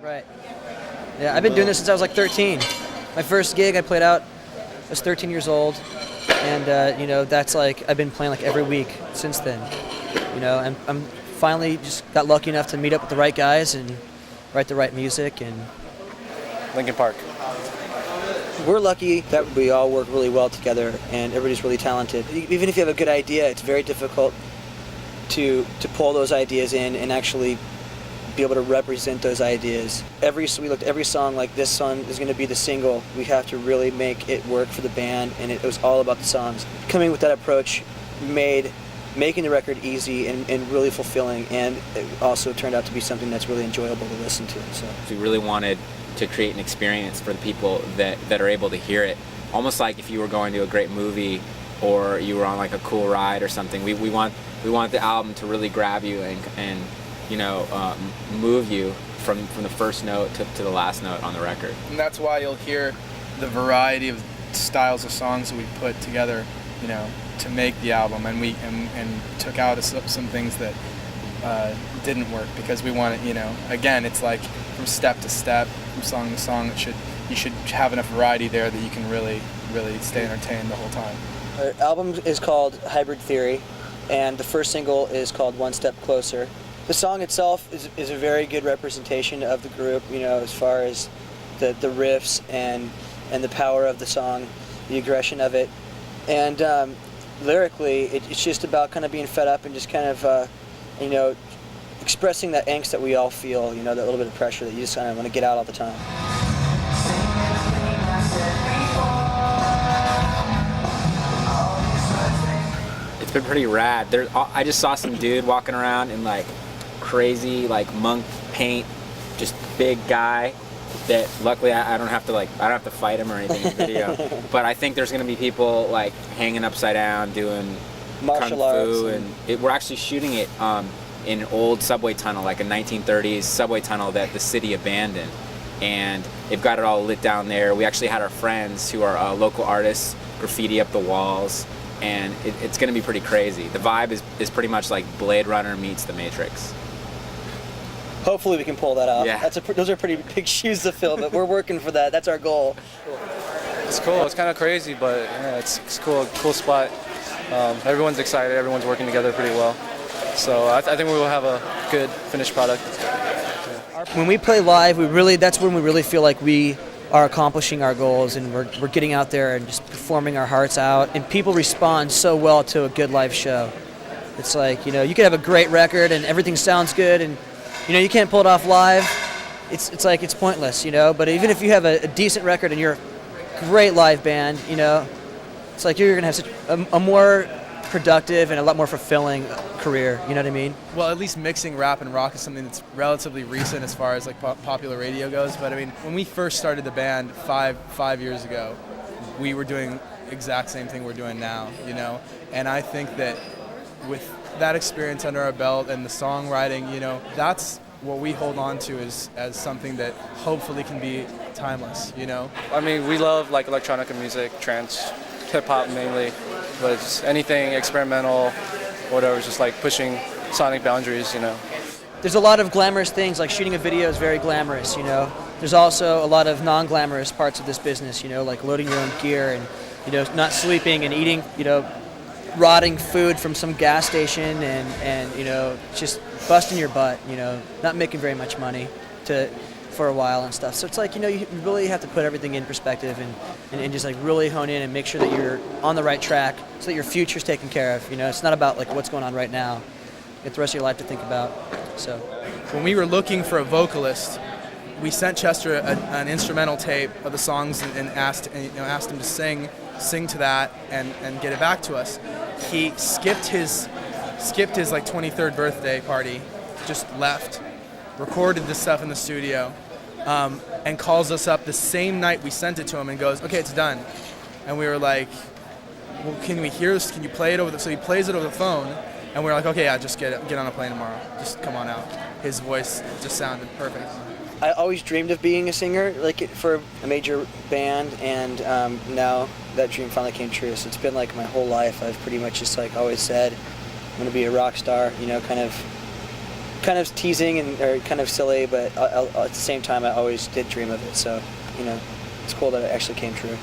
Right. Yeah, I've been doing this since I was like 13. My first gig I played out, I was 13 years old, and that's like I've been playing like every week since then. And I'm finally just got lucky enough to meet up with the right guys and write the right music. And Linkin Park. we're lucky that we all work really well together and everybody's really talented. Even if you have a good idea, it's very difficult to pull those ideas in and actually be able to represent those ideas. We looked at every song like this song is going to be the single. We have to really make it work for the band, and it was all about the songs. Coming with that approach made making the record easy and really fulfilling, and it also turned out to be something that's really enjoyable to listen to. So we really wanted to create an experience for the people that are able to hear it, almost like if you were going to a great movie or you were on like a cool ride or something. We want the album to really grab you and move you from the first note to the last note on the record. And that's why you'll hear the variety of styles of songs that we put together, to make the album, and we took out some things that didn't work because we wanted, again, it's like from step to step, from song to song. You should have enough variety there that you can really stay entertained the whole time. our album is called Hybrid Theory, and the first single is called One Step Closer. The song itself is a very good representation of the group, as far as the riffs and the power of the song, the aggression of it. And lyrically, it's just about kind of being fed up and just kind of, expressing that angst that we all feel, that little bit of pressure that you just kind of want to get out all the time. It's been pretty rad. I just saw some dude walking around in like crazy like monk paint, just big guy. That luckily I don't have to fight him or anything in the video. But I think there's gonna be people like hanging upside down doing Martial kung fu, arts and we're actually shooting it in an old subway tunnel, like a 1930s subway tunnel that the city abandoned, and they've got it all lit down there. We actually had our friends who are local artists graffiti up the walls, and it's gonna be pretty crazy. The vibe is pretty much like Blade Runner meets The Matrix. Hopefully we can pull that off. Yeah. Those are pretty big shoes to fill, but we're working for that. That's our goal. It's cool. It's kind of crazy, but yeah, it's cool. Cool spot. Everyone's excited. Everyone's working together pretty well. So I think we will have a good finished product. When we play live, that's when we really feel like we are accomplishing our goals, and we're getting out there and just performing our hearts out. And people respond so well to a good live show. It's like, you could have a great record and everything sounds good, and you can't pull it off live. It's like it's pointless, But even if you have a decent record and you're a great live band, it's like you're gonna have such a more productive and a lot more fulfilling career. You know what I mean? Well, at least mixing rap and rock is something that's relatively recent as far as like popular radio goes. But I mean, when we first started the band five years ago, we were doing exact same thing we're doing now, And I think that with that experience under our belt and the songwriting, that's what we hold on to as something that hopefully can be timeless, I mean, we love like electronica music, trance, hip hop mainly, but just anything experimental, whatever, just like pushing sonic boundaries, There's a lot of glamorous things, like shooting a video is very glamorous, There's also a lot of non-glamorous parts of this business, like loading your own gear and, not sleeping and eating, rotting food from some gas station and just busting your butt, not making very much money for a while and stuff. So it's like, you really have to put everything in perspective and just like really hone in and make sure that you're on the right track so that your future's taken care of. It's not about like what's going on right now. You get the rest of your life to think about. So when we were looking for a vocalist, we sent Chester an instrumental tape of the songs and asked him to sing to that and get it back to us. He skipped his like 23rd birthday party, just left, recorded this stuff in the studio, and calls us up the same night we sent it to him and goes, "Okay, it's done." And we were like, "Well, can we hear this? Can you play it over the?" So he plays it over the phone, and we were like, "Okay, yeah, just get on a plane tomorrow. Just come on out." His voice just sounded perfect. I always dreamed of being a singer, like for a major band, and now that dream finally came true. So it's been like my whole life. I've pretty much just like always said, I'm gonna be a rock star. Kind of kind of teasing and or kind of silly, but at the same time, I always did dream of it. So, you know, it's cool that it actually came true.